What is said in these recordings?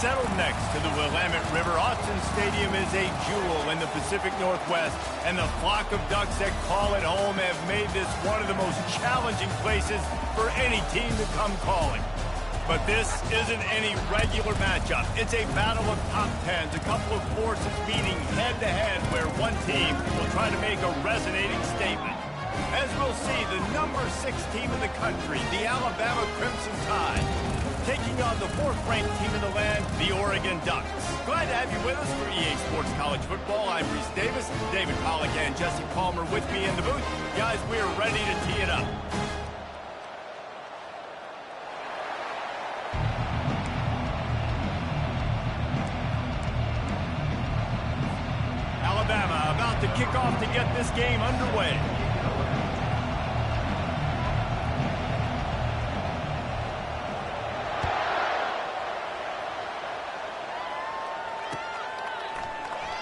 Settled next to the Willamette River, Autzen Stadium is a jewel in the Pacific Northwest, and the flock of Ducks that call it home have made this one of the most challenging places for any team to come calling. But this isn't any regular matchup. It's a battle of top tens, a couple of forces meeting head-to-head where one team will try to make a resonating statement. As we'll see, the number 6 team in the country, the Alabama Crimson Tide, taking on the 4th-ranked team in the land, the Oregon Ducks. Glad to have you with us for EA Sports College Football. I'm Reese Davis, David Pollack and Jesse Palmer with me in the booth. Guys, we are ready to tee it up. Alabama about to kick off to get this game underway.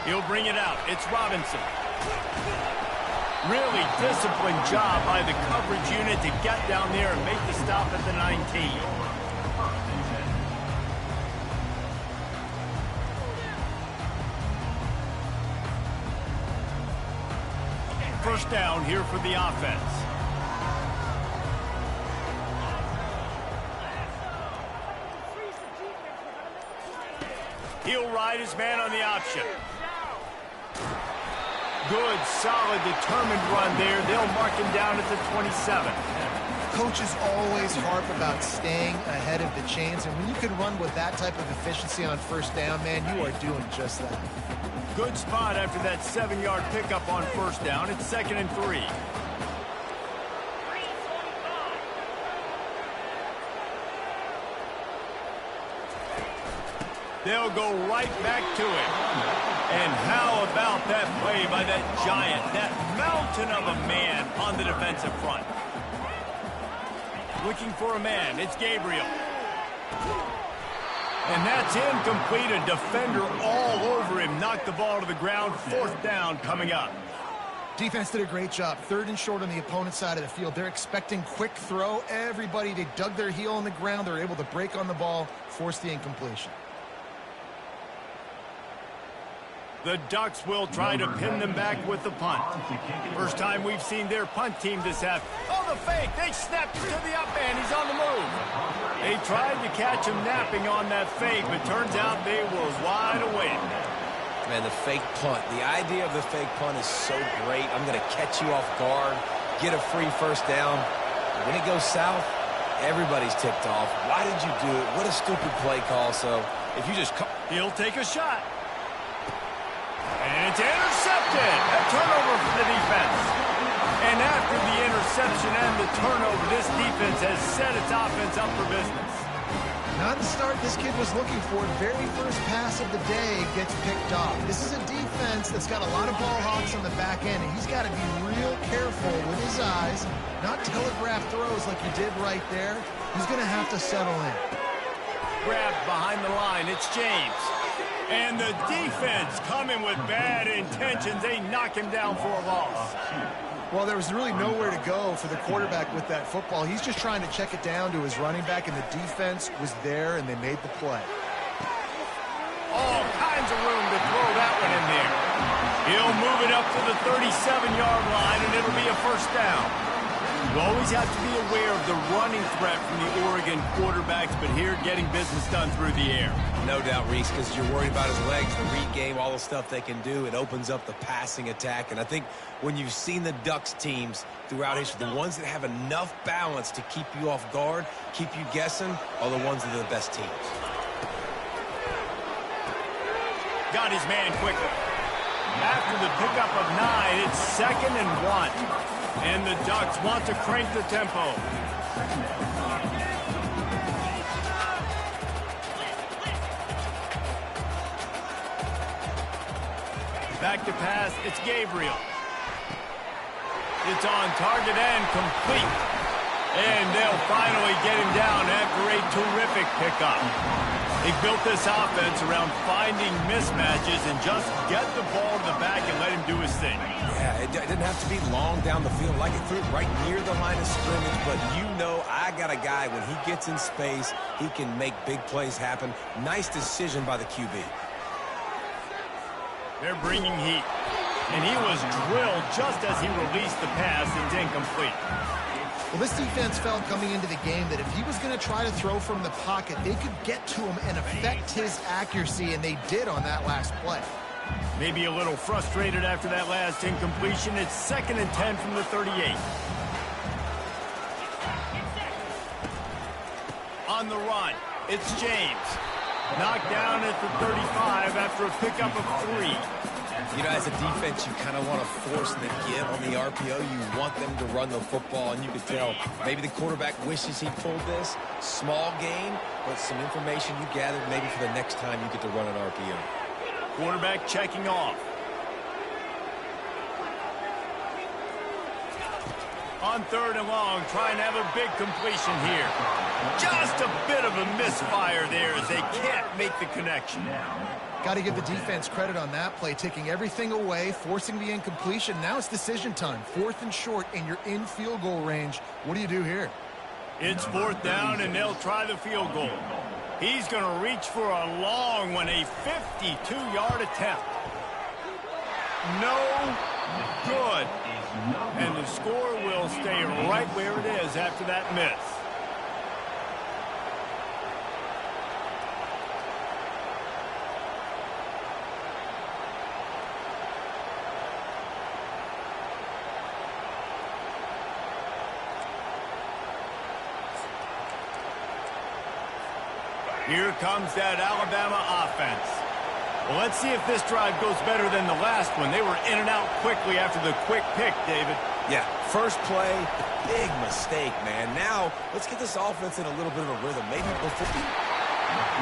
He'll bring it out. It's Robinson. Really disciplined job by the coverage unit to get down there and make the stop at the 19. First down here for the offense. He'll ride his man on the option. Good, solid, determined run there. They'll mark him down at the 27. Coaches always harp about staying ahead of the chains, and when you can run with that type of efficiency on first down, man, you are doing just that. Good spot after that 7-yard pickup on first down. It's 2nd and 3. They'll go right back to it. And how about that play by that giant, that mountain of a man on the defensive front? Looking for a man. It's Gabriel. And that's incomplete. A defender all over him. Knocked the ball to the ground. 4th down coming up. Defense did a great job. 3rd and short on the opponent's side of the field. They're expecting quick throw. Everybody, they dug their heel on the ground. They're able to break on the ball, force the incompletion. The Ducks will try to pin them back with the punt. First time we've seen their punt team this half. Oh, the fake. They snapped it to the up man. He's on the move. They tried to catch him napping on that fake, but turns out they were wide awake. Man, the fake punt. The idea of the fake punt is so great. I'm going to catch you off guard, get a free first down. When it goes south, everybody's ticked off. Why did you do it? What a stupid play call. So if you just... He'll take a shot. And it's intercepted. A turnover for the defense. And after the interception and the turnover, this defense has set its offense up for business. Not the start this kid was looking for. Very first pass of the day gets picked off. This is a defense that's got a lot of ball hawks on the back end, and he's got to be real careful with his eyes, not telegraph throws like he did right there. He's going to have to settle in. Grabbed behind the line. It's James. And the defense coming with bad intentions. They knock him down for a loss. Well, there was really nowhere to go for the quarterback with that football. He's just trying to check it down to his running back, and the defense was there, and they made the play. All kinds of room to throw that one in there. He'll move it up to the 37-yard line, and it'll be a first down. You always have to be aware of the running threat from the Oregon quarterbacks, but here getting business done through the air. No doubt, Reese, because you're worried about his legs, the read game, all the stuff they can do. It opens up the passing attack. And I think when you've seen the Ducks teams throughout history, the ones that have enough balance to keep you off guard, keep you guessing, are the ones that are the best teams. Got his man quickly. After the pickup of 9, it's 2nd and 1. And the Ducks want to crank the tempo. Back to pass, it's Gabriel. It's on target and complete. And they'll finally get him down after a terrific pickup. They built this offense around finding mismatches and just get the ball to the back and let him do his thing. Yeah, it didn't have to be long down the field. Like it threw it right near the line of scrimmage, but you know I got a guy, when he gets in space, he can make big plays happen. Nice decision by the QB. They're bringing heat. And he was drilled just as he released the pass. It's incomplete. Well, this defense felt coming into the game that if he was going to try to throw from the pocket, they could get to him and affect his accuracy, and they did on that last play. Maybe a little frustrated after that last incompletion. It's 2nd and 10 from the 38. On the run, it's James. Knocked down at the 35 after a pickup of 3. You know, as a defense, you kind of want to force the give on the RPO. You want them to run the football, and you can tell maybe the quarterback wishes he pulled this. Small gain, but some information you gathered maybe for the next time you get to run an RPO. Quarterback checking off. On 3rd and long, trying to have a big completion here. Just a bit of a misfire there as they can't make the connection. Got to give the defense credit on that play, taking everything away, forcing the incompletion. Now it's decision time. 4th and short, and you're in field goal range. What do you do here? It's 4th down, and they'll try the field goal. He's going to reach for a long one, a 52-yard attempt. No good. And the score will stay right where it is after that miss. Here comes that Alabama offense. Well, let's see if this drive goes better than the last one. They were in and out quickly after the quick pick, David. Yeah, first play, big mistake, man. Now, let's get this offense in a little bit of a rhythm. Maybe before...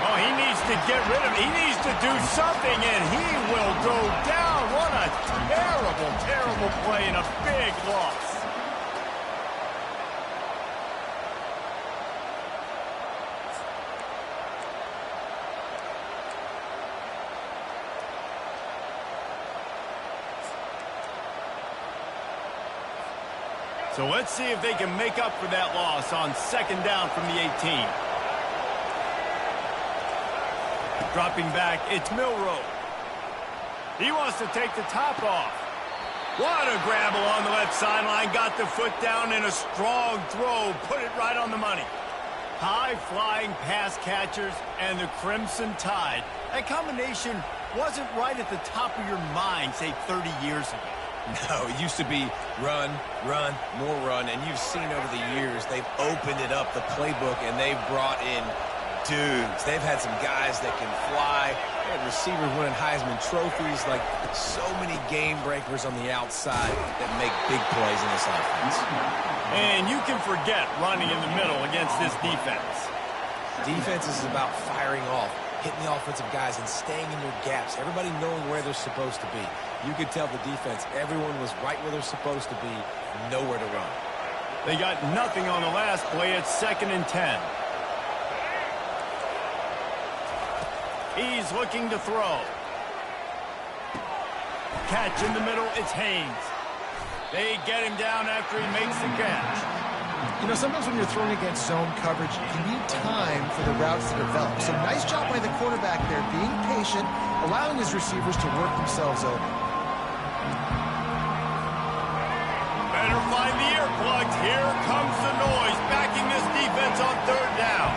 Oh, he needs to get rid of it. He needs to do something, and he will go down. What a terrible, terrible play and a big loss. So let's see if they can make up for that loss on 2nd down from the 18. Dropping back, it's Milroe. He wants to take the top off. What a grab along the left sideline. Got the foot down in a strong throw. Put it right on the money. High-flying pass catchers and the Crimson Tide. That combination wasn't right at the top of your mind, say, 30 years ago. No, it used to be run, run, more run, and you've seen over the years they've opened it up, the playbook, and they've brought in dudes. They've had some guys that can fly. They had receivers winning Heisman trophies, like so many game breakers on the outside that make big plays in this offense. And you can forget running in the middle against this defense. Defense is about firing off, hitting the offensive guys and staying in your gaps. Everybody knowing where they're supposed to be. You could tell the defense, everyone was right where they're supposed to be, nowhere to run. They got nothing on the last play. It's 2nd and 10. He's looking to throw. Catch in the middle, it's Haynes. They get him down after he makes the catch. You know, sometimes when you're throwing against zone coverage, you need time for the routes to develop. So nice job by the quarterback there, being patient, allowing his receivers to work themselves open. Better find the earplugs. Here comes the noise, backing this defense on 3rd down.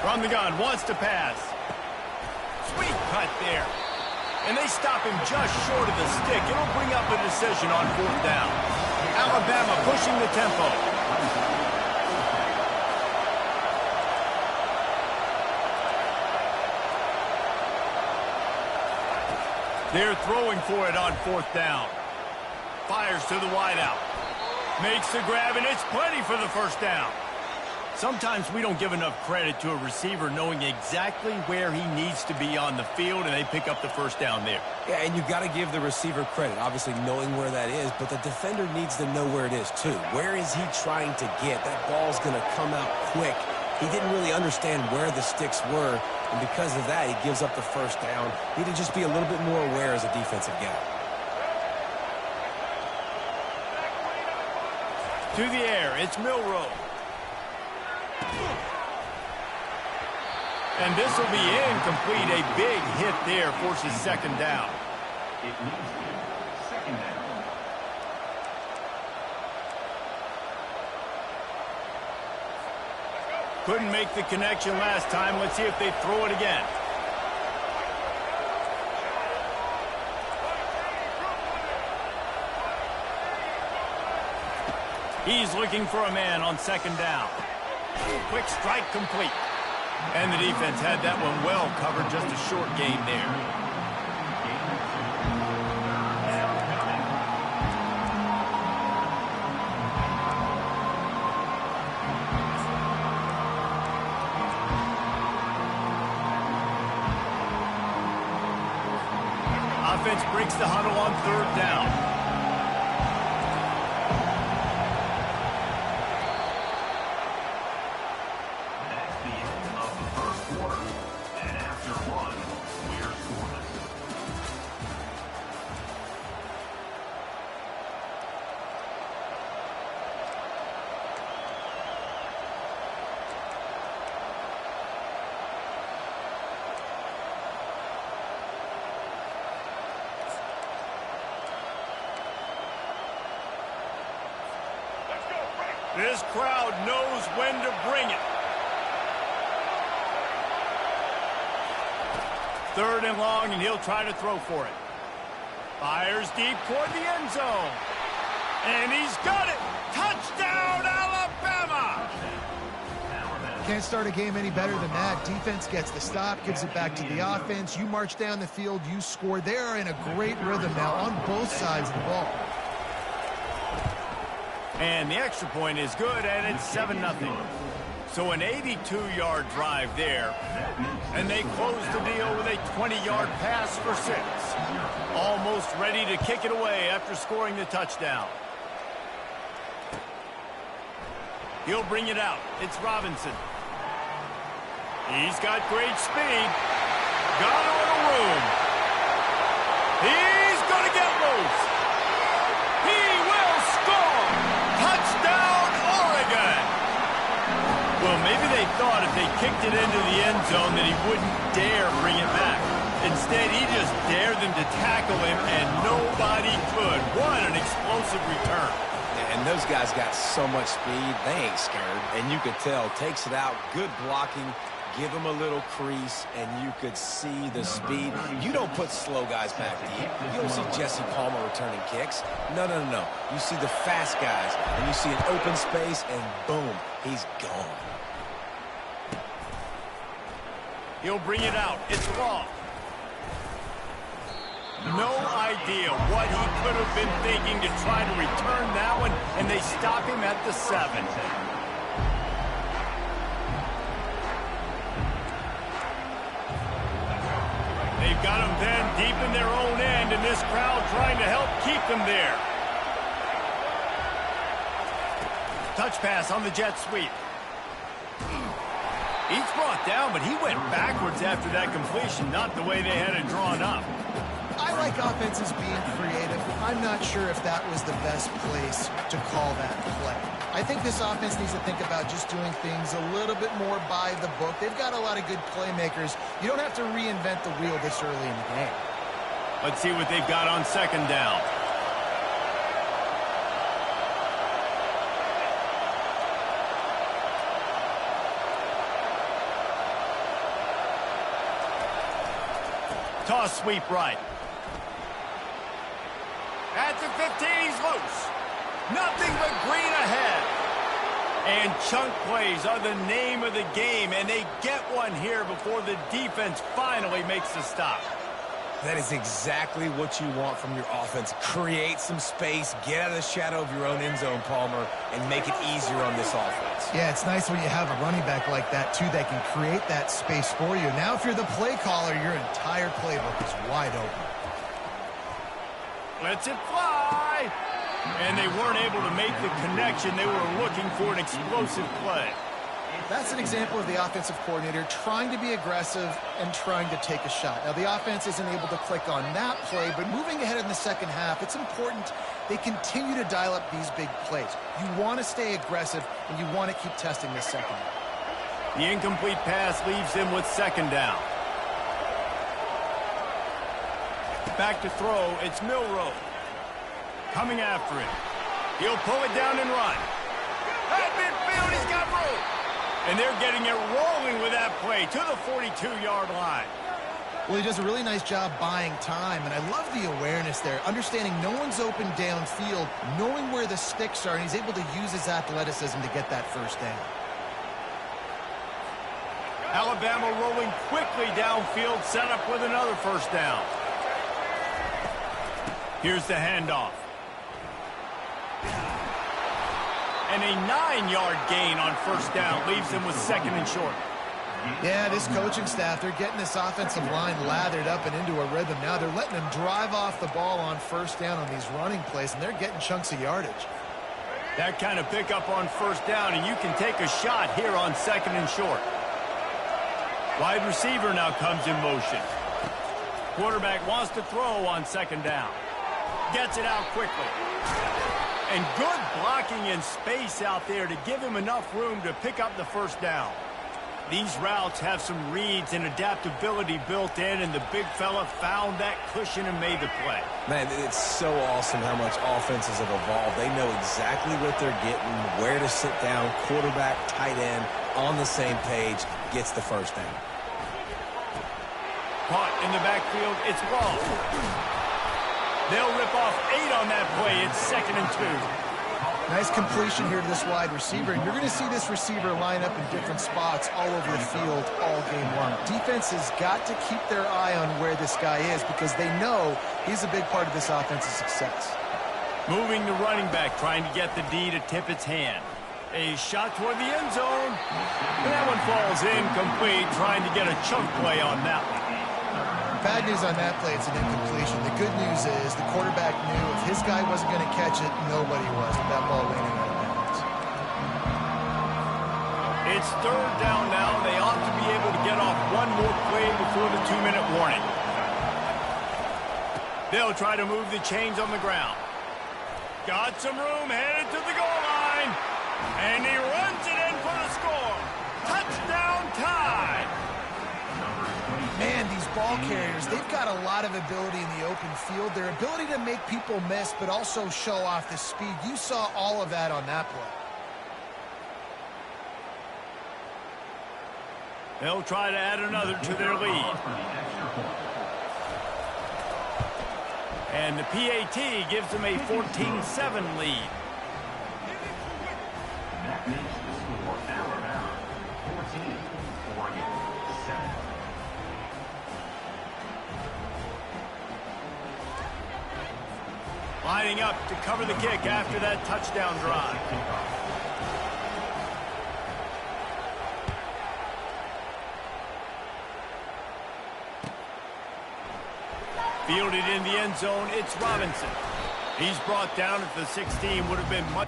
From the gun, wants to pass. Sweet cut there. And they stop him just short of the stick. It'll bring up a decision on 4th down. Alabama pushing the tempo. They're throwing for it on 4th down. Fires to the wideout. Makes the grab, and it's plenty for the 1st down. Sometimes we don't give enough credit to a receiver knowing exactly where he needs to be on the field, and they pick up the 1st down there. Yeah, and you've got to give the receiver credit, obviously knowing where that is, but the defender needs to know where it is too. Where is he trying to get? That ball's going to come out quick, He didn't really understand where the sticks were, and because of that, he gives up the first down. He need to just be a little bit more aware as a defensive guy. To the air, it's Milroe. And this will be incomplete. A big hit there forces second down. It means second down. Couldn't make the connection last time. Let's see if they throw it again. He's looking for a man on second down. Quick strike complete. And the defense had that one well covered. Just a short gain there. Offense breaks the huddle on third down. That's the end of the first quarter. And after one, we're scoreless. This crowd knows when to bring it. Third and long, and he'll try to throw for it. Fires deep toward the end zone. And he's got it. Touchdown, Alabama! Can't start a game any better than that. Defense gets the stop, gives it back to the offense. You march down the field, you score. They are in a great rhythm now on both sides of the ball. And the extra point is good, and it's 7-0. So an 82-yard drive there. And they close the deal with a 20-yard pass for 6. Almost ready to kick it away after scoring the touchdown. He'll bring it out. It's Robinson. He's got great speed. Got a little room. He's going to get loose. He will score. Touchdown, Oregon. Well, maybe they thought if they kicked it into the end zone that he wouldn't dare bring it back. Instead, he just dared them to tackle him, and nobody could. What an explosive return. And those guys got so much speed, they ain't scared. And you could tell, takes it out, good blocking, give him a little crease, and you could see the speed. You don't put slow guys back deep. You don't see Jesse Palmer returning kicks. No. You see the fast guys, and you see an open space, and boom, he's gone. He'll bring it out. It's long. No idea what he could have been thinking to try to return that one, and they stop him at the 7. They've got him then deep in their own end, and this crowd trying to help keep them there. Touch pass on the jet sweep. He's brought down, but he went backwards after that completion, not the way they had it drawn up. I like offenses being creative. I'm not sure if that was the best place to call that play. I think this offense needs to think about just doing things a little bit more by the book. They've got a lot of good playmakers. You don't have to reinvent the wheel this early in the game. Let's see what they've got on second down. Toss sweep right. At the 15, he's loose. Nothing but green ahead. And chunk plays are the name of the game, and they get one here before the defense finally makes the stop. That is exactly what you want from your offense. Create some space, get out of the shadow of your own end zone, Palmer, and make it easier on this offense. Yeah, it's nice when you have a running back like that, too, that can create that space for you. Now, if you're the play caller, your entire playbook is wide open. Lets it fly. And they weren't able to make the connection. They were looking for an explosive play. That's an example of the offensive coordinator trying to be aggressive and trying to take a shot. Now, the offense isn't able to click on that play, but moving ahead in the second half, it's important they continue to dial up these big plays. You want to stay aggressive, and you want to keep testing this second half. The incomplete pass leaves him with second down. Back to throw, it's Milroe. Coming after him. He'll pull it down and run. At midfield, he's got room. And they're getting it rolling with that play to the 42-yard line. Well, he does a really nice job buying time, and I love the awareness there, understanding no one's open downfield, knowing where the sticks are, and he's able to use his athleticism to get that first down. Alabama rolling quickly downfield, set up with another first down. Here's the handoff. And a 9-yard gain on first down leaves them with second and short. Yeah, this coaching staff, they're getting this offensive line lathered up and into a rhythm now. They're letting them drive off the ball on first down on these running plays, and they're getting chunks of yardage. That kind of pickup on first down, and you can take a shot here on second and short. Wide receiver now comes in motion. Quarterback wants to throw on second down. Gets it out quickly. And good blocking in space out there to give him enough room to pick up the first down. These routes have some reads and adaptability built in, and the big fella found that cushion and made the play. Man, it's so awesome how much offenses have evolved. They know exactly what they're getting, where to sit down, quarterback, tight end, on the same page, gets the first down. Caught in the backfield, it's Wall. They'll rip off 8 on that play. It's second and 2. Nice completion here to this wide receiver, and you're going to see this receiver line up in different spots all over the field all game long. Defense has got to keep their eye on where this guy is because they know he's a big part of this offense's success. Moving the running back, trying to get the D to tip its hand. A shot toward the end zone. And that one falls incomplete, trying to get a chunk play on that one. Bad news on that play, it's an incompletion. The good news is the quarterback knew if his guy wasn't going to catch it, nobody was with that ball landing out of bounds. It's third down now. They ought to be able to get off one more play before the 2-minute warning. They'll try to move the chains on the ground. Got some room, headed to the goal line. And he runs it in for the score. Touchdown tie. Man, these ball carriers, they've got a lot of ability in the open field. Their ability to make people miss, but also show off the speed. You saw all of that on that play. They'll try to add another to their lead. And the PAT gives them a 14-7 lead. That makes the score Alabama 14, Oregon 7. Lining up to cover the kick after that touchdown drive. Fielded in the end zone, it's Robinson. He's brought down at the 16, would have been much...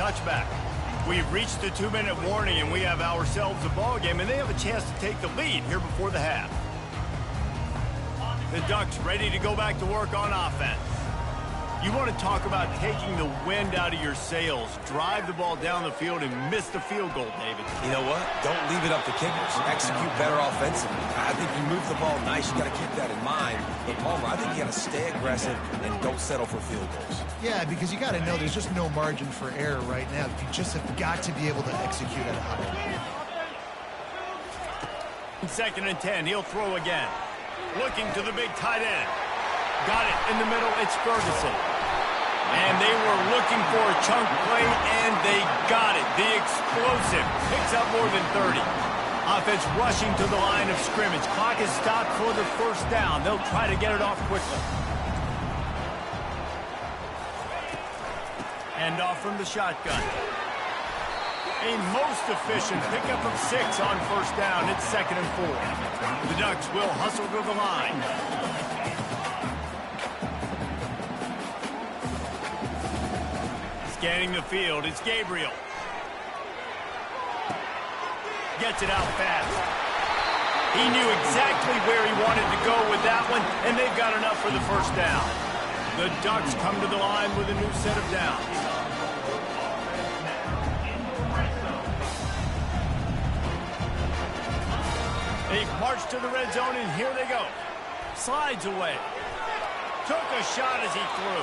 touchback. We've reached the 2-minute warning, and we have ourselves a ball game, and they have a chance to take the lead here before the half. The Ducks ready to go back to work on offense. You want to talk about taking the wind out of your sails. Drive the ball down the field and miss the field goal, David. You know what? Don't leave it up to kickers. Execute better offensively. I think you move the ball nice. You got to keep that in mind. But Palmer, I think you got to stay aggressive and don't settle for field goals. Yeah, because you got to know there's just no margin for error right now. You just have got to be able to execute at a high level. 2nd and 10. He'll throw again. Looking to the big tight end. Got it in the middle. It's Ferguson. And they were looking for a chunk play, and they got it. The explosive picks up more than 30. Offense rushing to the line of scrimmage. Clock is stopped for the first down. They'll try to get it off quickly. Hand off from the shotgun. A most efficient pickup of 6 on first down. It's 2nd and 4. The Ducks will hustle to the line. Scanning the field, it's Gabriel. Gets it out fast. He knew exactly where he wanted to go with that one, and they've got enough for the first down. The Ducks come to the line with a new set of downs. They march to the red zone, and here they go. Slides away. Took a shot as he threw.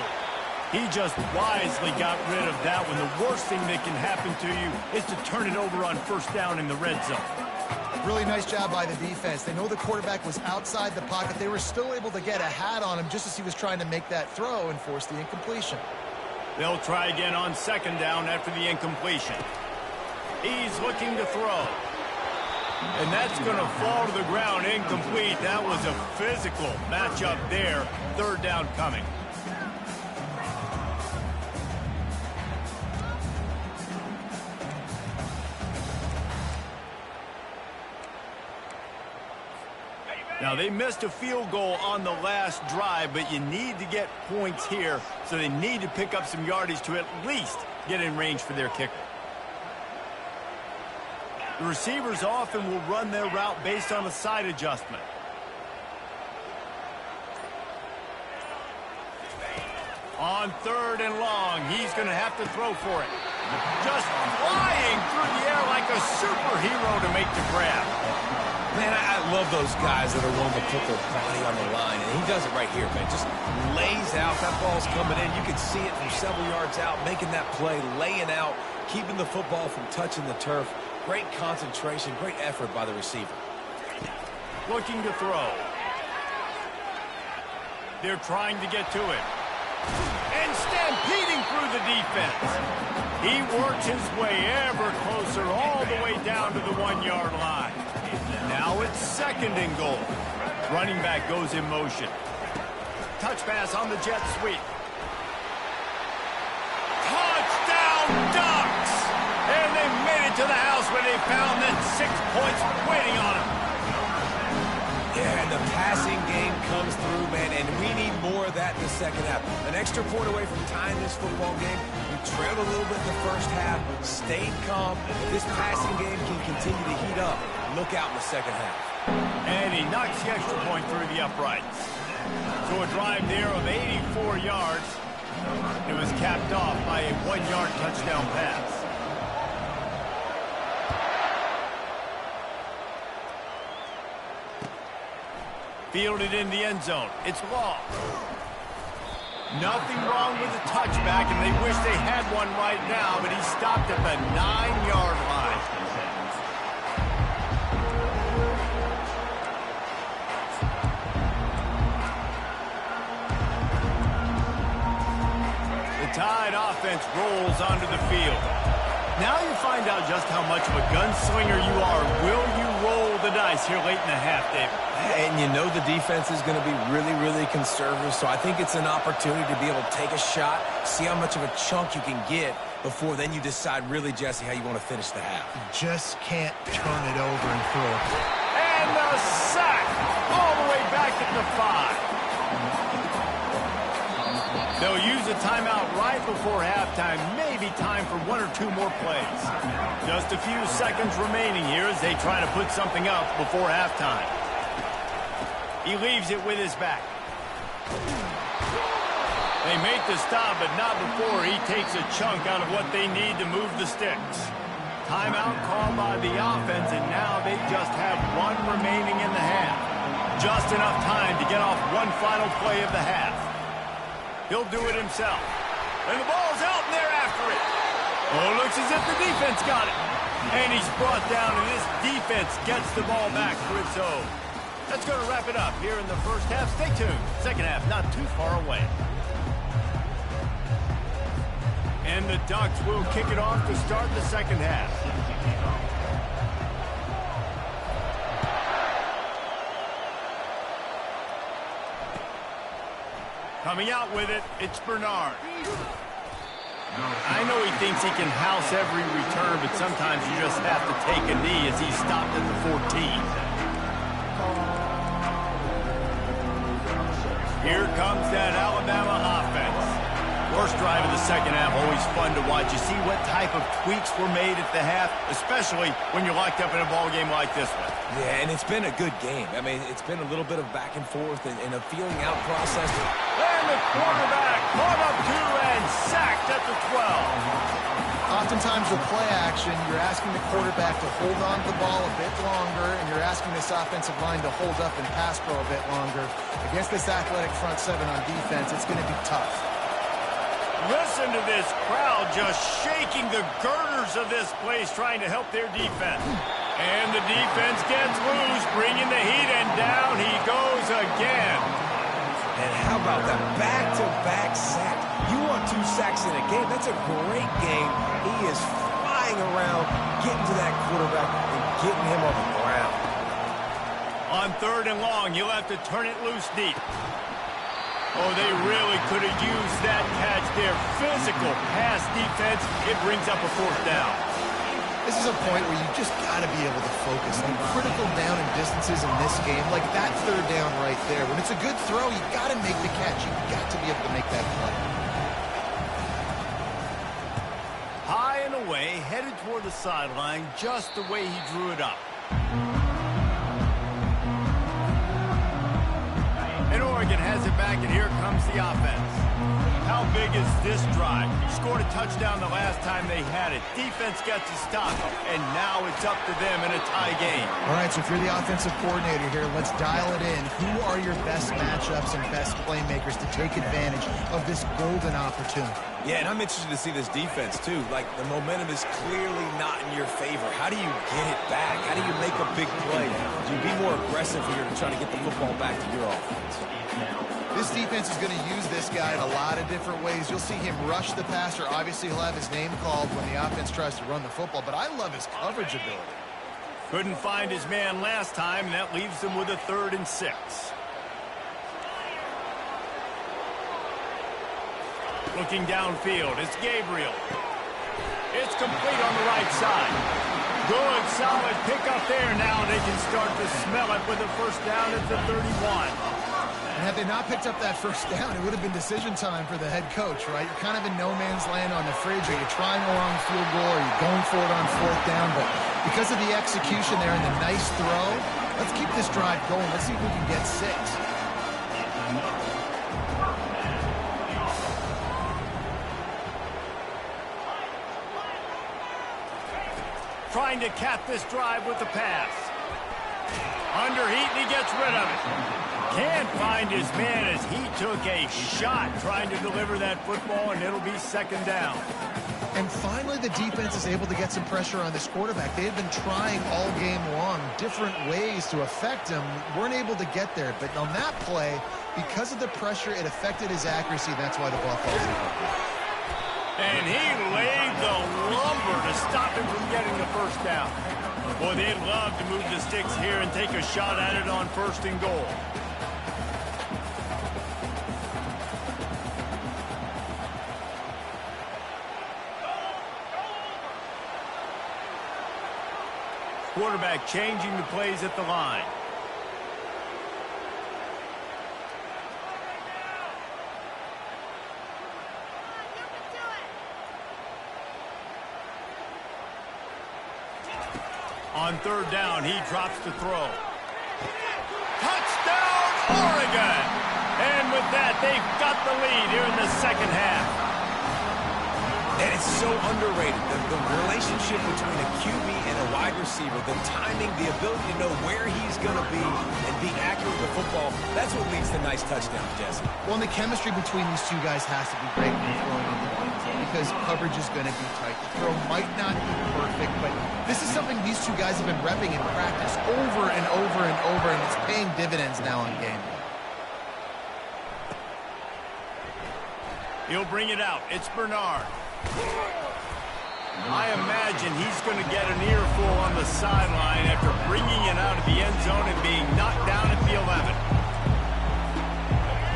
He just wisely got rid of that one. The worst thing that can happen to you is to turn it over on first down in the red zone. Really nice job by the defense. They know the quarterback was outside the pocket. They were still able to get a hat on him just as he was trying to make that throw and force the incompletion. They'll try again on 2nd down after the incompletion. He's looking to throw. And that's going to fall to the ground incomplete. That was a physical matchup there. 3rd down coming. Now, they missed a field goal on the last drive, but you need to get points here, so they need to pick up some yardage to at least get in range for their kicker. The receivers often will run their route based on a side adjustment. On 3rd and long, he's going to have to throw for it. Just flying through the air like a superhero to make the grab. Man, I love those guys that are willing to put their body on the line, and he does it right here, man. Just lays out. That ball's coming in. You can see it from several yards out, making that play, laying out, keeping the football from touching the turf. Great concentration, great effort by the receiver. Looking to throw. They're trying to get to it. And stampeding through the defense. He works his way ever closer all the way down to the 1-yard line. Now it's 2nd and goal. Running back goes in motion. Touch pass on the jet sweep. Touchdown Ducks! And they made it to the house where they found that 6 points waiting on them. Yeah, and the passing game comes through, man, and we need more of that in the second half. An extra point away from tying this football game. We trailed a little bit in the first half, stayed calm. If this passing game can continue to heat up, look out in the second half. And he knocks the extra point through the uprights. So a drive there of 84 yards. It was capped off by a 1-yard touchdown pass. Fielded in the end zone. It's Law. Nothing wrong with the touchback, and they wish they had one right now, but he stopped at the 9-yard line. The Tide offense rolls onto the field. Now you find out just how much of a gunslinger you are. Will you roll the dice here late in the half, David? And you know the defense is going to be really, really conservative, so I think it's an opportunity to be able to take a shot, see how much of a chunk you can get before then you decide really, Jesse, how you want to finish the half. Just can't turn it over and throw it. And the sack all the way back at the 5. They'll use a timeout right before halftime, maybe time for 1 or 2 more plays. Just a few seconds remaining here as they try to put something up before halftime. He leaves it with his back. They make the stop, but not before he takes a chunk out of what they need to move the sticks. Timeout called by the offense, and now they just have 1 remaining in the half. Just enough time to get off one final play of the half. He'll do it himself. And the ball's out, and they're after it. Oh, it looks as if the defense got it. And he's brought down, and this defense gets the ball back for its own. That's going to wrap it up here in the first half. Stay tuned. Second half not too far away. And the Ducks will kick it off to start the second half. Coming out with it, it's Bernard. I know he thinks he can house every return, but sometimes you just have to take a knee as he's stopped at the 14. Here comes that Alabama offense. First drive of the second half, always fun to watch. You see what type of tweaks were made at the half, especially when you're locked up in a ball game like this one. Yeah, and it's been a good game. I mean, it's been a little bit of back and forth and a feeling out process. And the quarterback caught up to and sacked at the 12. Oftentimes with play action, you're asking the quarterback to hold on to the ball a bit longer, and you're asking this offensive line to hold up and pass pro a bit longer. Against this athletic front seven on defense, it's going to be tough. Listen to this crowd just shaking the girders of this place trying to help their defense. And the defense gets loose, bringing the heat, and down he goes again. And how about that back-to-back sack? You want 2 sacks in a game. That's a great game. He is flying around, getting to that quarterback and getting him on the ground. On 3rd and long, you'll have to turn it loose deep. Oh, they really could have used that catch there. Physical pass defense. It brings up a 4th down. This is a point where you just got to be able to focus on critical down and distances in this game, like that 3rd down right there. When it's a good throw, you got to make the catch. You got to be able to make that play. High and away, headed toward the sideline, just the way he drew it up. And Oregon has it back, and here comes the offense. How big is this drive? Scored a touchdown the last time they had it. Defense gets a stop, and now it's up to them in a tie game. All right, so if you're the offensive coordinator here, let's dial it in. Who are your best matchups and best playmakers to take advantage of this golden opportunity? Yeah, and I'm interested to see this defense, too. Like, the momentum is clearly not in your favor. How do you get it back? How do you make a big play? Do you be more aggressive here to try to get the football back to your offense? This defense is going to use this guy in a lot of different ways. You'll see him rush the passer. Obviously, he'll have his name called when the offense tries to run the football, but I love his coverage ability. Couldn't find his man last time, and that leaves him with a 3rd and 6. Looking downfield, it's Gabriel. It's complete on the right side. Good, solid pickup there. Now they can start to smell it with a 1st down at the 31. And had they not picked up that 1st down, it would have been decision time for the head coach, right? You're kind of in no man's land on the fridge. Are you trying a long field goal? Are you going for it on 4th down? But because of the execution there and the nice throw, let's keep this drive going. Let's see if we can get 6. Trying to cap this drive with the pass. Under heat, and he gets rid of it. Can't find his man as he took a shot trying to deliver that football, and it'll be 2nd down. And finally, the defense is able to get some pressure on this quarterback. They had been trying all game long different ways to affect him. Weren't able to get there. But on that play, because of the pressure, it affected his accuracy. That's why the ball falls incomplete. And he laid the lumber to stop him from getting the 1st down. Boy, they'd love to move the sticks here and take a shot at it on 1st and goal. Quarterback changing the plays at the line. On third down, he drops to throw. Touchdown, Oregon! And with that, they've got the lead here in the second half. And it's so underrated, the relationship between a QB and a wide receiver, the timing, the ability to know where he's going to be and be accurate with the football, that's what leads to nice touchdowns, Jesse. Well, and the chemistry between these two guys has to be great when you're throwing on the line because coverage is going to be tight. The throw might not be perfect, but this is something these two guys have been repping in practice over and over and over, and it's paying dividends now on game day. He'll bring it out. It's Bernard. I imagine he's going to get an earful on the sideline after bringing it out of the end zone and being knocked down at the 11.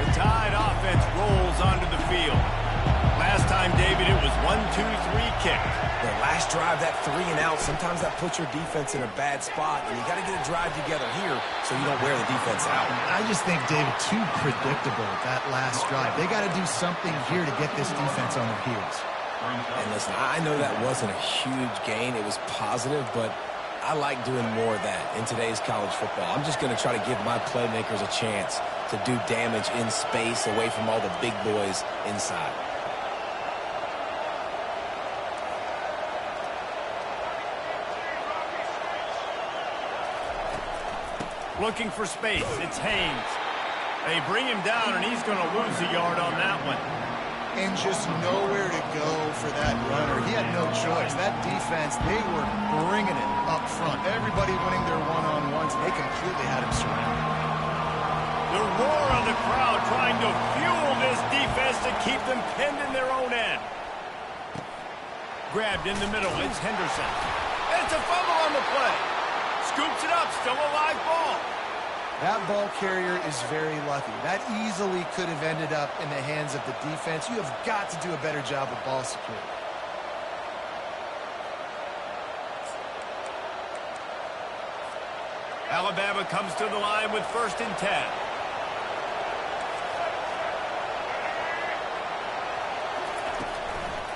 The Tide offense rolls onto the field. Last time, David, it was 1-2-3 kick. The last drive, that 3 and out, sometimes that puts your defense in a bad spot, and you got to get a drive together here so you don't wear the defense out. I just think, David, too predictable that last drive. They got to do something here to get this defense on their heels. And listen, I know that wasn't a huge gain. It was positive, but I like doing more of that in today's college football. I'm just going to try to give my playmakers a chance to do damage in space away from all the big boys inside. Looking for space. It's Haynes. They bring him down, and he's going to lose a yard on that one. And just nowhere to go for that runner. He had no choice. That defense, they were bringing it up front. Everybody winning their one-on-ones. They completely had him surrounded. The roar of the crowd trying to fuel this defense to keep them pinned in their own end. Grabbed in the middle. It's Henderson. It's a fumble on the play. Scoops it up. Still a live ball. That ball carrier is very lucky. That easily could have ended up in the hands of the defense. You have got to do a better job with ball security. Alabama comes to the line with 1st and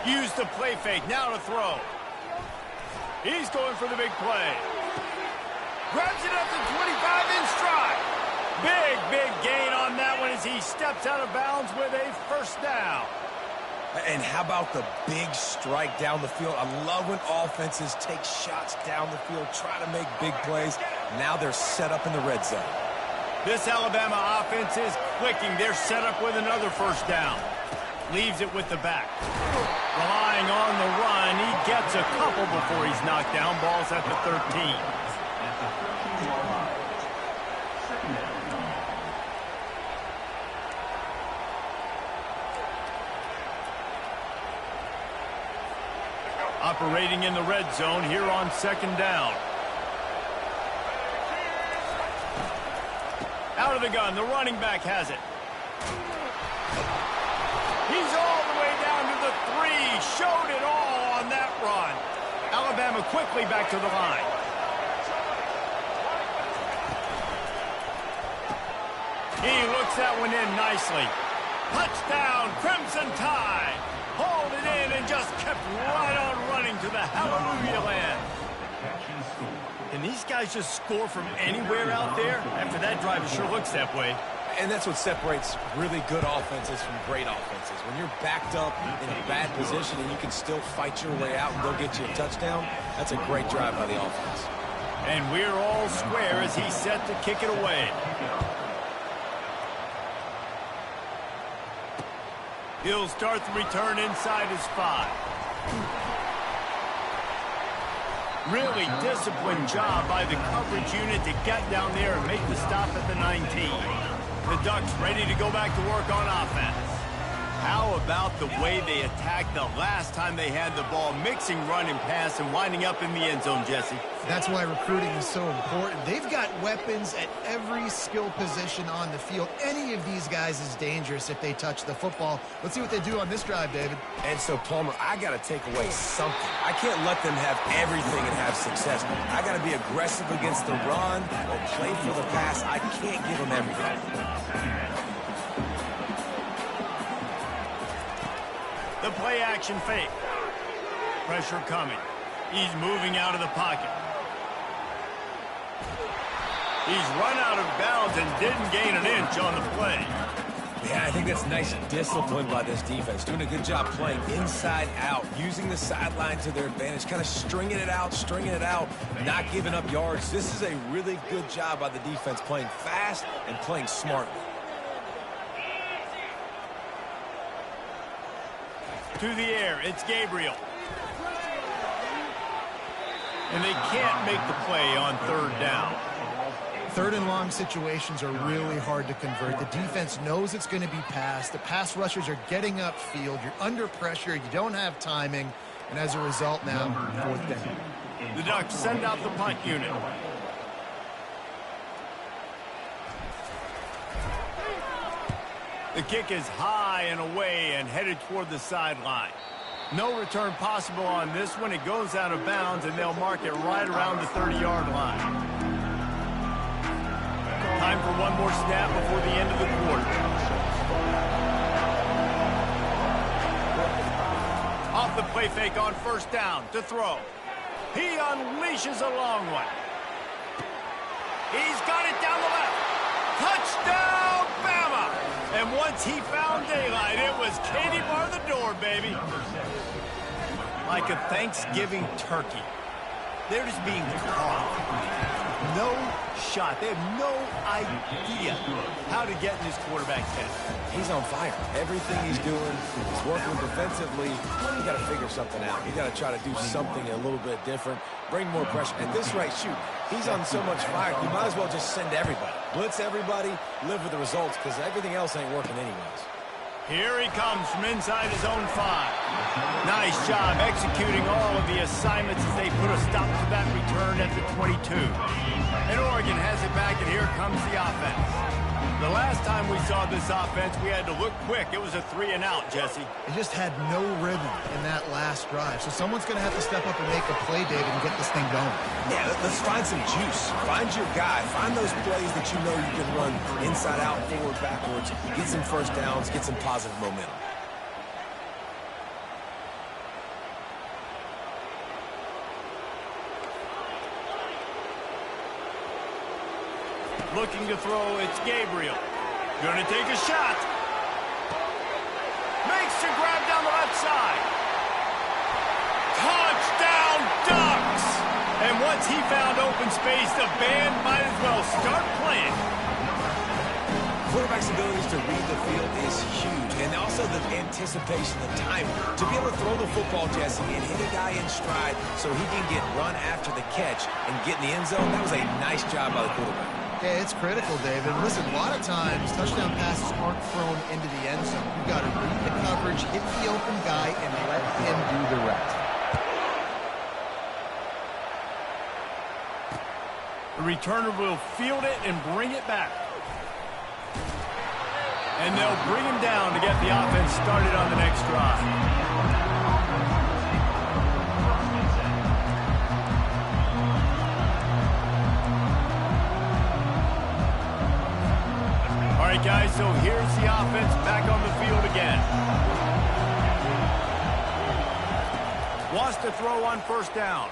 10. Use the play fake. Now to throw. He's going for the big play. Grabs it up to 25 in stride. Big gain on that one as he steps out of bounds with a 1st down. And how about the big strike down the field? I love when offenses take shots down the field, try to make big plays. Now they're set up in the red zone. This Alabama offense is clicking. They're set up with another 1st down. Leaves it with the back. Relying on the run. He gets a couple before he's knocked down. Ball's at the 13. Operating in the red zone here on 2nd down. Out of the gun, the running back has it. He's all the way down to the 3. Showed it all on that run. Alabama quickly back to the line. He looks that one in nicely. Touchdown, Crimson Tide. Hauled it in and just kept right on running to the hallelujah land. Can these guys just score from anywhere out there? After that drive, it sure looks that way. And that's what separates really good offenses from great offenses. When you're backed up in a bad position and you can still fight your way out and go get you a touchdown, that's a great drive by the offense. And we're all square as he's set to kick it away. He'll start the return inside his 5. Really disciplined job by the coverage unit to get down there and make the stop at the 19. The Ducks ready to go back to work on offense. How about the way they attacked the last time they had the ball, mixing run and pass and winding up in the end zone, Jesse? That's why recruiting is so important. They've got weapons at every skill position on the field. Any of these guys is dangerous if they touch the football. Let's see what they do on this drive, David. And so, Palmer, I got to take away something. I can't let them have everything and have success. I got to be aggressive against the run or play for the pass. I can't give them everything. The play action fake. Pressure coming. He's moving out of the pocket. He's run out of bounds and didn't gain an inch on the play. Yeah, I think that's nice discipline by this defense. Doing a good job playing inside out, using the sideline to their advantage, kind of stringing it out, not giving up yards. This is a really good job by the defense, playing fast and playing smartly. To the air, it's Gabriel. And they can't make the play on third down. Third and long situations are really hard to convert. The defense knows it's going to be passed. The pass rushers are getting upfield. You're under pressure. You don't have timing. And as a result now, fourth down. The Ducks send out the punt unit. The kick is high and away and headed toward the sideline. No return possible on this one. It goes out of bounds, and they'll mark it right around the 30-yard line. Time for one more snap before the end of the quarter. Off the play fake on first down to throw. He unleashes a long one. He's got it down the left. Touchdown, Bama! And once he found daylight, it was Katie bar the door, baby. Like a Thanksgiving turkey. They're just being caught. No shot. They have no idea how to get in this quarterback head. He's on fire. Everything he's doing, he's working defensively. You got to figure something out. You got to try to do something a little bit different, bring more pressure. And this right, shoot, he's on so much fire. You might as well just send everybody. Blitz everybody, live with the results, because everything else ain't working anyways. Here he comes from inside his own 5. Nice job executing all of the assignments as they put a stop to that return at the 22. And Oregon has it back, and here comes the offense. The last time we saw this offense, we had to look quick. It was a 3-and-out, Jesse. They just had no rhythm in that last drive. So someone's going to have to step up and make a play, David, and get this thing going. Yeah, let's find some juice. Find your guy. Find those plays that you know you can run inside out, forward, backwards. Get some first downs, get some positive momentum. Looking to throw, it's Gabriel. Gonna take a shot. Makes the grab down the left side. Touchdown, Ducks! And once he found open space, the band might as well start playing. Quarterback's abilities to read the field is huge, and also the anticipation, the timing. To be able to throw the football, Jesse, and hit a guy in stride so he can get run after the catch and get in the end zone, that was a nice job by the quarterback. Yeah, it's critical, David. Listen, a lot of times, touchdown passes aren't thrown into the end zone. You've got to read the coverage, hit the open guy, and let him do the rest. The returner will field it and bring it back. And they'll bring him down to get the offense started on the next drive. All right, guys, so here's the offense back on the field again. Wants to throw on first down.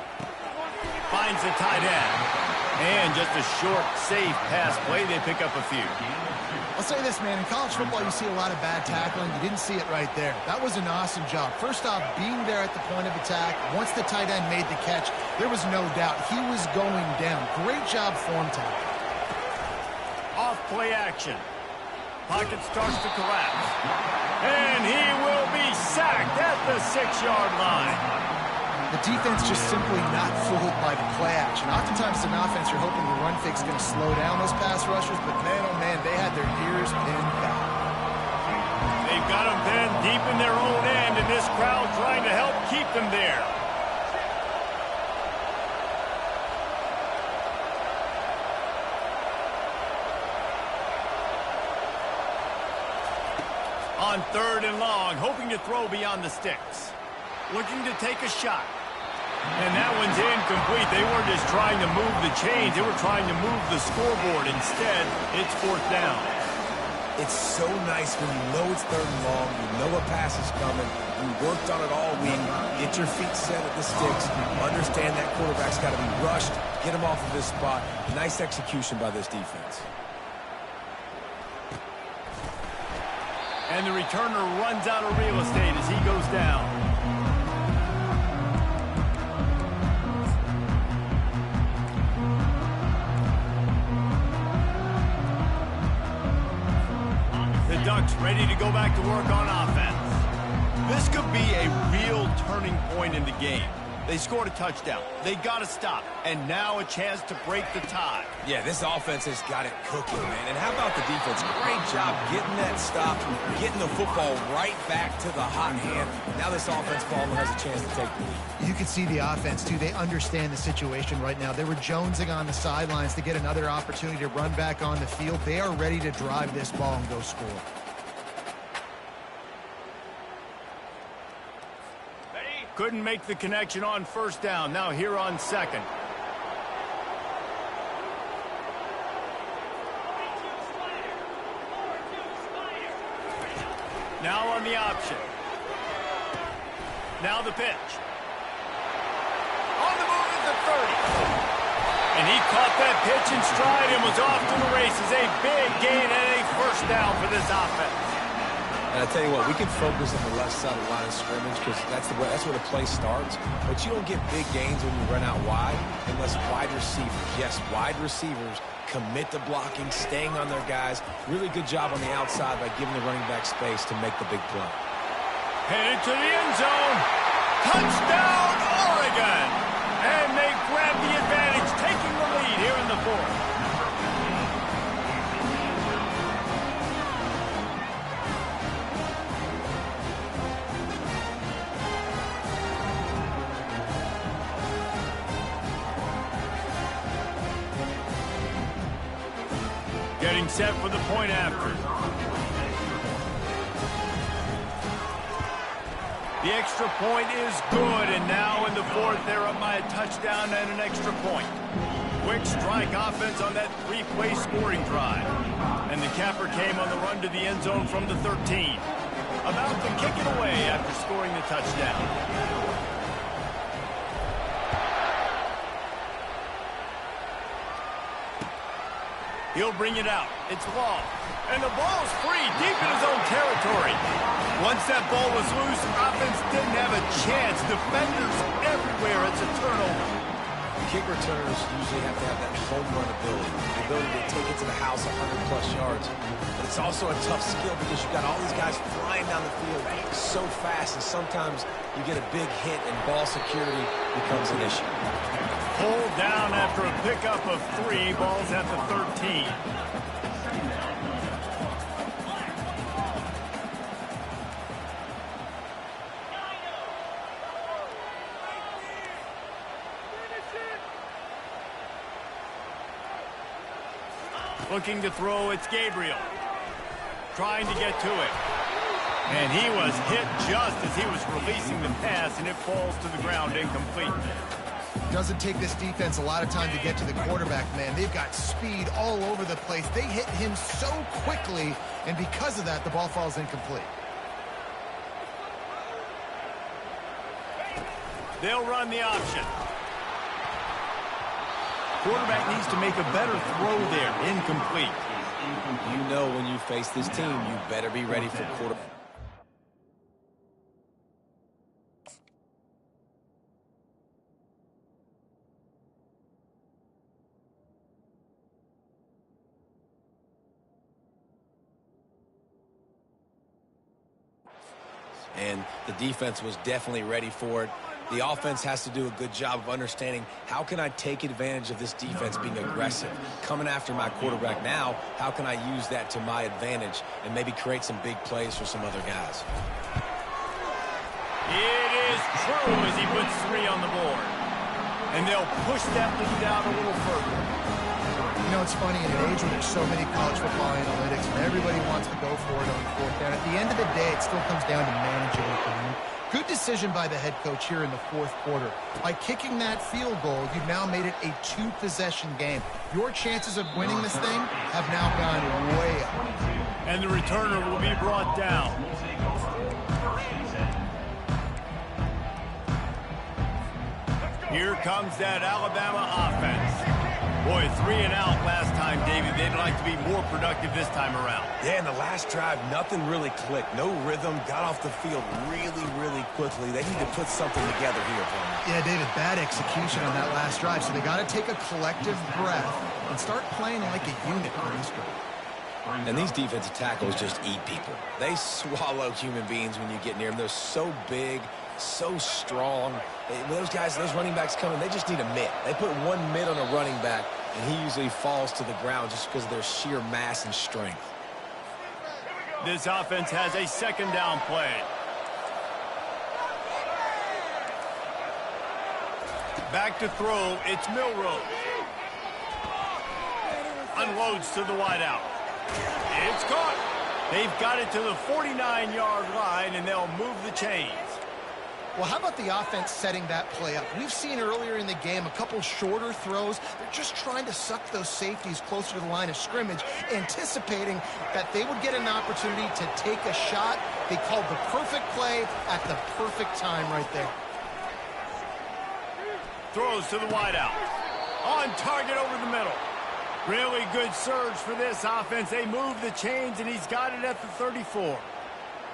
Finds the tight end. And just a short, safe pass play. They pick up a few. I'll say this, man. In college football, you see a lot of bad tackling. You didn't see it right there. That was an awesome job. First off, being there at the point of attack. Once the tight end made the catch, there was no doubt he was going down. Great job form tackle. Off play action. Pocket starts to collapse. And he will be sacked at the 6-yard line. The defense just simply not fooled by the play action. Oftentimes, as an offense, you're hoping the run fake is going to slow down those pass rushers, but man, oh man, they had their ears pinned back. They've got them pinned deep in their own end, and this crowd trying to help keep them there. On third and long, hoping to throw beyond the sticks. Looking to take a shot. And that one's incomplete. They weren't just trying to move the chains. They were trying to move the scoreboard. Instead, it's fourth down. It's so nice when you know it's 3rd and long, you know a pass is coming, you worked on it all week, get your feet set at the sticks, understand that quarterback's got to be rushed, get him off of this spot. Nice execution by this defense. And the returner runs out of real estate as he goes down. The Ducks ready to go back to work on offense. This could be a real turning point in the game. They scored a touchdown. They got to stop. And now a chance to break the tie. Yeah, this offense has got it cooking, man. And how about the defense? Great job getting that stop, getting the football right back to the hot hand. Now this offense probably has a chance to take the lead. You can see the offense, too. They understand the situation right now. They were jonesing on the sidelines to get another opportunity to run back on the field. They are ready to drive this ball and go score. Couldn't make the connection on 1st down. Now here on 2nd. Now on the option. Now the pitch. On the move at the 30. And he caught that pitch in stride and was off to the races. A big gain and a 1st down for this offense. And I tell you what, we can focus on the left side of the line of scrimmage because that's where the play starts. But you don't get big gains when you run out wide unless wide receivers, yes, wide receivers commit to blocking, staying on their guys. Really good job on the outside by giving the running back space to make the big play. Headed to the end zone. Touchdown, Oregon. And they grab the advantage, taking the lead here in the 4th. Getting set for the point after. The extra point is good, and now in the 4th, they're up by a touchdown and an extra point. Quick strike offense on that 3-play scoring drive. And the capper came on the run to the end zone from the 13. About to kick it away after scoring the touchdown. He'll bring it out. It's long. And the ball's free deep in his own territory. Once that ball was loose, offense didn't have a chance. Defenders everywhere. It's a turnover. Kick returners usually have to have that home run ability. The ability to take it to the house 100-plus yards. But it's also a tough skill because you've got all these guys flying down the field so fast. And sometimes you get a big hit and ball security becomes an issue. Pulled down after a pickup of 3. Balls at the 13. Looking to throw, it's Gabriel. Trying to get to it. And he was hit just as he was releasing the pass, and it falls to the ground incomplete. Doesn't take this defense a lot of time to get to the quarterback, man. They've got speed all over the place. They hit him so quickly, and because of that, the ball falls incomplete. They'll run the option. Quarterback needs to make a better throw there. Incomplete. You know when you face this team, you better be ready for quarterback. And the defense was definitely ready for it. The offense has to do a good job of understanding how can I take advantage of this defense being aggressive, coming after my quarterback now, how can I use that to my advantage and maybe create some big plays for some other guys. It is true as he puts 3 on the board. And they'll push that lead out a little further. You know, it's funny, in an age where there's so many college football analytics and everybody wants to go for it on 4th down, at the end of the day, it still comes down to managing the game. Good decision by the head coach here in the fourth quarter. By kicking that field goal, you've now made it a 2-possession game. Your chances of winning this thing have now gone way up. And the returner will be brought down. Here comes that Alabama offense. Boy, 3 and out last time, David. They'd like to be more productive this time around. Yeah, in the last drive, nothing really clicked. No rhythm, got off the field really, really quickly. They need to put something together here, Brian. Yeah, David, bad execution on that last drive, so they got to take a collective breath and start playing like a unit on this drive. And these defensive tackles just eat people. They swallow human beings when you get near them. They're so big, so strong. Those guys, those running backs coming, they just need a mitt. They put one mitt on a running back, and he usually falls to the ground just because of their sheer mass and strength. This offense has a second down play. Back to throw, it's Milrose. Unloads to the wideout. It's caught. They've got it to the 49-yard line, and they'll move the chains. Well, how about the offense setting that play up? We've seen earlier in the game a couple shorter throws. They're just trying to suck those safeties closer to the line of scrimmage, anticipating that they would get an opportunity to take a shot. They called the perfect play at the perfect time right there. Throws to the wideout. On target over the middle. Really good surge for this offense. They move the chains, and he's got it at the 34.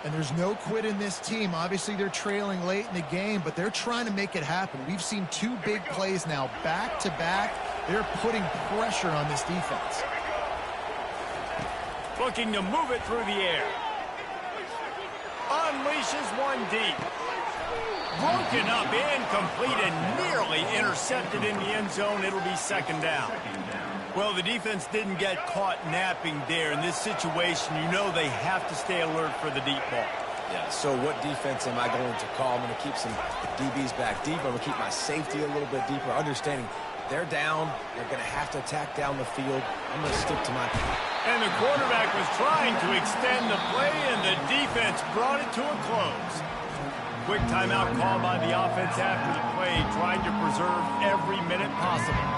And there's no quit in this team. Obviously, they're trailing late in the game, but they're trying to make it happen. We've seen 2 big plays now, back-to-back. They're putting pressure on this defense. Looking to move it through the air. Unleashes one deep. Broken up, incomplete, and nearly intercepted in the end zone. It'll be second down. Well, the defense didn't get caught napping there. In this situation, you know they have to stay alert for the deep ball. Yeah, so what defense am I going to call? I'm going to keep some DBs back deep. I'm going to keep my safety a little bit deeper, understanding they're down. They're going to have to attack down the field. I'm going to stick to my plan. And the quarterback was trying to extend the play, and the defense brought it to a close. Quick timeout call by the offense after the play, trying to preserve every minute possible.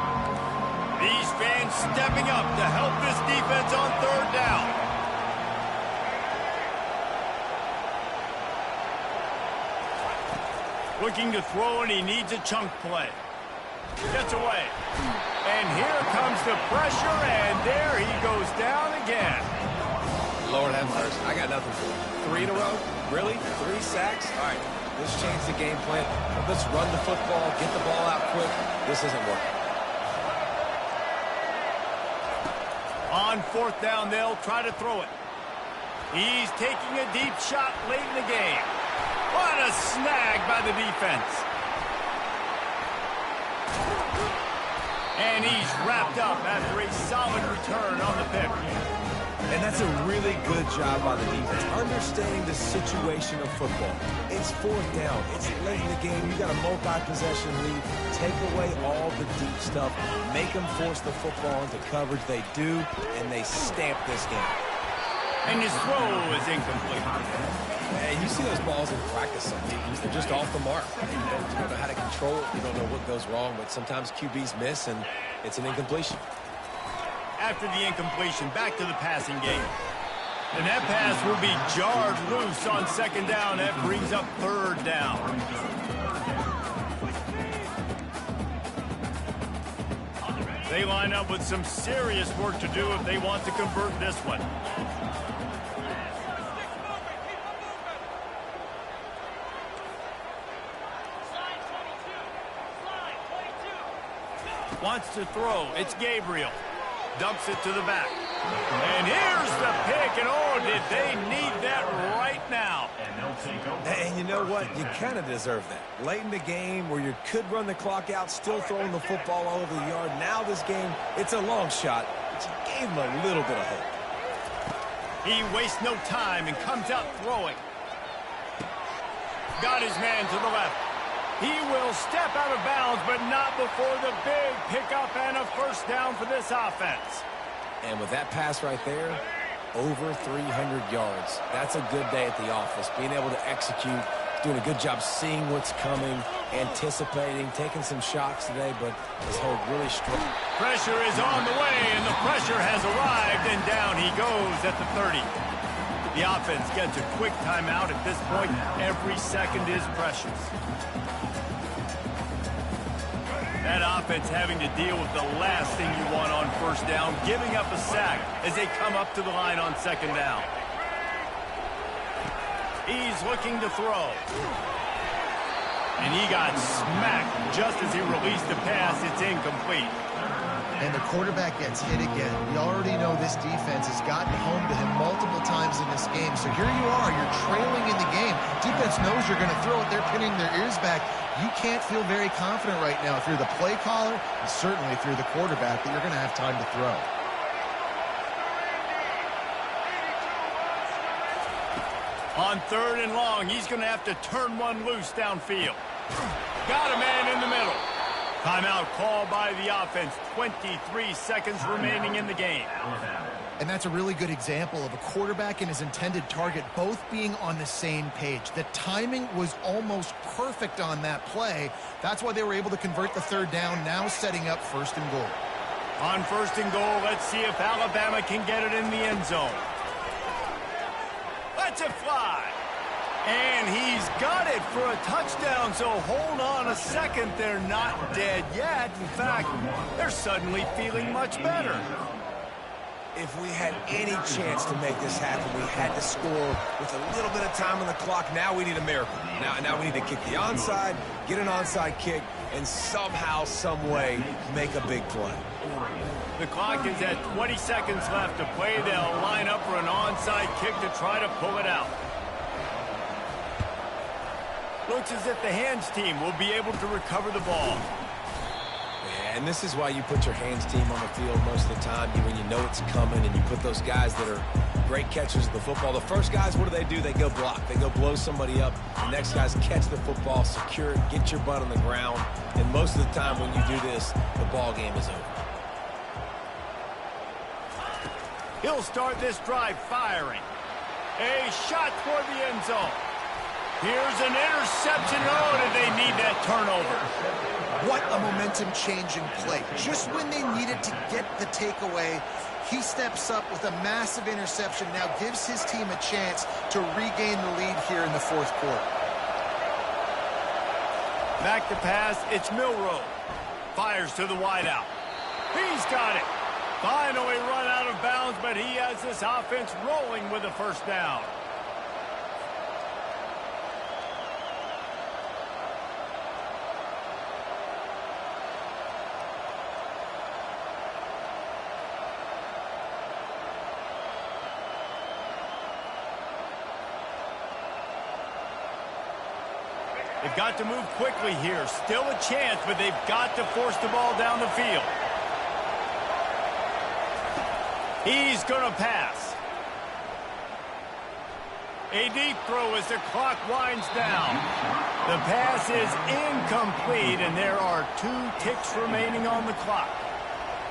These fans stepping up to help this defense on third down. Looking to throw, and he needs a chunk play. Gets away. And here comes the pressure, and there he goes down again. Lord have mercy. I got nothing for him. 3 in a row? Really? 3 sacks? All right, let's change the game plan. Let's run the football, get the ball out quick. This isn't working. On fourth down, they'll try to throw it. He's taking a deep shot late in the game. What a snag by the defense. And he's wrapped up after a solid return on the pick. And that's a really good job by the defense, understanding the situation of football. It's fourth down. It's late in the game. You got a multi-possession lead. Take away all the deep stuff. Make them force the football into coverage. They do, and they stamp this game. And his throw is incomplete. And you see those balls in practice sometimes. They're just off the mark. You don't know how to control it. You don't know what goes wrong, but sometimes QBs miss, and it's an incompletion. After the incompletion, back to the passing game. And that pass will be jarred loose on second down. That brings up third down. They line up with some serious work to do if they want to convert this one. Wants to throw. It's Gabriel. Dumps it to the back. And here's the pick. And oh, did they need that right now. And you know what? You kind of deserve that. Late in the game where you could run the clock out, still throwing the football all over the yard. Now this game, it's a long shot, but you gave him a little bit of hope. He wastes no time and comes out throwing. Got his man to the left. He will step out of bounds, but not before the big pickup and a first down for this offense. And with that pass right there, over 300 yards. That's a good day at the office. Being able to execute, doing a good job seeing what's coming, anticipating, taking some shots today, but his hold really strong. Pressure is on the way, and the pressure has arrived, and down he goes at the 30. The offense gets a quick timeout at this point. Every second is precious. That offense having to deal with the last thing you want on first down, giving up a sack as they come up to the line on second down. He's looking to throw. And he got smacked just as he released the pass. It's incomplete. And the quarterback gets hit again. We already know this defense has gotten home to him multiple times in this game. So here you are, you're trailing in the game. Defense knows you're going to throw it. They're pinning their ears back. You can't feel very confident right now if you're the play caller, and certainly if you're the quarterback, that you're going to have time to throw. On 3rd and long, he's going to have to turn one loose downfield. Got a man in the middle. Timeout called by the offense. 23 seconds remaining in the game. And that's a really good example of a quarterback and his intended target both being on the same page. The timing was almost perfect on that play. That's why they were able to convert the 3rd down, now setting up 1st and goal. On 1st and goal, let's see if Alabama can get it in the end zone. Let's it fly. And he's got it for a touchdown, so hold on a second. They're not dead yet. In fact, they're suddenly feeling much better. If we had any chance to make this happen, we had to score with a little bit of time on the clock. Now we need a miracle. Now we need to kick the onside, get an onside kick, and somehow, some way, make a big play. The clock is at 20 seconds left to play. They'll line up for an onside kick to try to pull it out. Looks as if the hands team will be able to recover the ball. And this is why you put your hands team on the field most of the time, when you know it's coming, and you put those guys that are great catchers of the football. The first guys, what do? They go block. They go blow somebody up. The next guys catch the football, secure it, get your butt on the ground. And most of the time when you do this, the ball game is over. He'll start this drive firing. A shot toward the end zone. Here's an interception. Oh, did they need that turnover? What a momentum-changing play. Just when they needed to get the takeaway, he steps up with a massive interception, now gives his team a chance to regain the lead here in the 4th quarter. Back to pass, it's Milroe. Fires to the wideout. He's got it. Finally run out of bounds, but he has this offense rolling with a 1st down. They've got to move quickly here. Still a chance, but they've got to force the ball down the field. He's going to pass. A deep throw as the clock winds down. The pass is incomplete, and there are 2 ticks remaining on the clock.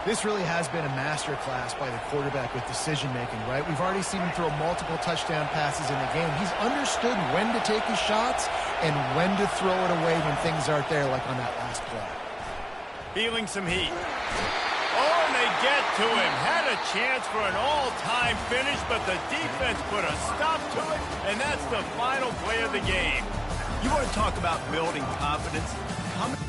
This really has been a masterclass by the quarterback with decision-making, right? We've already seen him throw multiple touchdown passes in the game. He's understood when to take his shots and when to throw it away when things aren't there, like on that last play. Feeling some heat. Oh, and they get to him. Had a chance for an all-time finish, but the defense put a stop to it, and that's the final play of the game. You want to talk about building confidence? How many